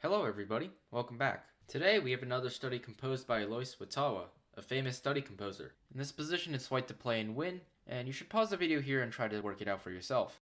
Hello everybody, welcome back. Today we have another study composed by Alois Wotawa, a famous study composer. In this position it's white to play and win, and you should pause the video here and try to work it out for yourself.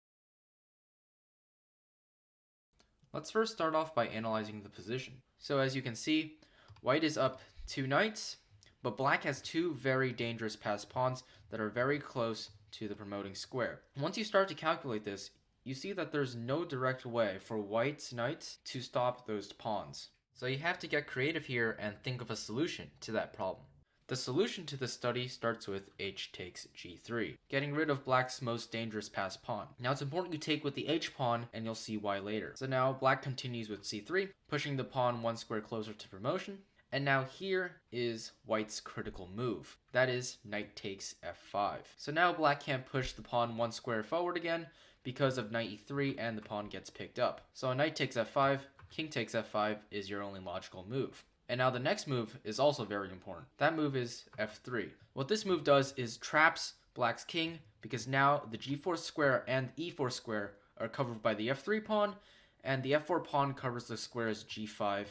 Let's first start off by analyzing the position. So as you can see, white is up 2 knights, but black has two very dangerous passed pawns that are very close to the promoting square. Once you start to calculate this, you see that there's no direct way for white's knights to stop those pawns. So you have to get creative here and think of a solution to that problem. The solution to this study starts with h takes g3, getting rid of black's most dangerous passed pawn. Now it's important you take with the h pawn, and you'll see why later. So now black continues with c3, pushing the pawn one square closer to promotion. And now here is white's critical move. That is knight takes f5. So now black can't push the pawn one square forward again because of knight e3 and the pawn gets picked up. So a knight takes f5, king takes f5 is your only logical move. And now the next move is also very important. That move is f3. What this move does is traps black's king because now the g4 square and e4 square are covered by the f3 pawn, and the f4 pawn covers the squares g5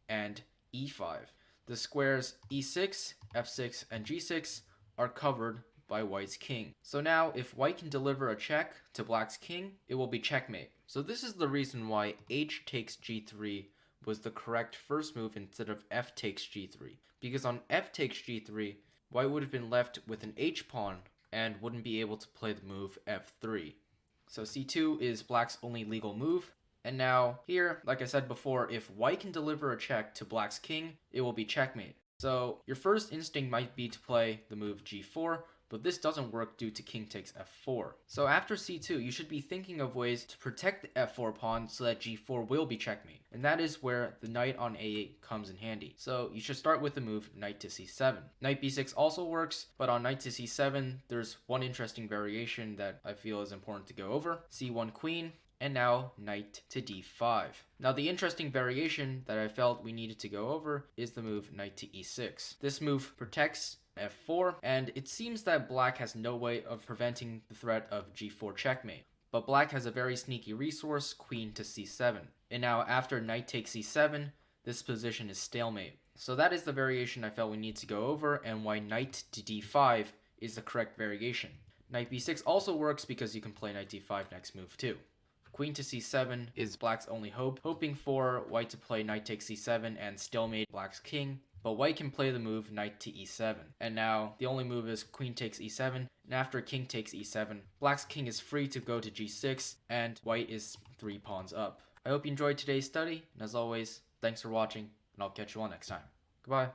and e5. The squares e6, f6, and g6 are covered by white's king. So now if white can deliver a check to black's king, it will be checkmate. So this is the reason why h takes g3 was the correct first move instead of f takes g3. Because on f takes g3, white would have been left with an h pawn and wouldn't be able to play the move f3. So c2 is black's only legal move. And now here, like I said before, if white can deliver a check to black's king, it will be checkmate. So your first instinct might be to play the move g4, but this doesn't work due to king takes f4. So after c2, you should be thinking of ways to protect the f4 pawn so that g4 will be checkmate. And that is where the knight on a8 comes in handy. So you should start with the move knight to c7. Knight b6 also works, but on knight to c7, there's one interesting variation that I feel is important to go over. c1 queen, and now knight to d5. Now the interesting variation that I felt we needed to go over is the move knight to e6. This move protects f4, and it seems that black has no way of preventing the threat of g4 checkmate. But black has a very sneaky resource, queen to c7. And now after knight takes c7, this position is stalemate. So that is the variation I felt we need to go over, and why knight to d5 is the correct variation. Knight b6 also works because you can play knight d5 next move too. Queen to c7 is black's only hope, hoping for white to play knight takes c7 and stalemate black's king, but white can play the move knight to e7. And now the only move is queen takes e7, and after king takes e7, black's king is free to go to g6, and white is 3 pawns up. I hope you enjoyed today's study, and as always, thanks for watching, and I'll catch you all next time. Goodbye.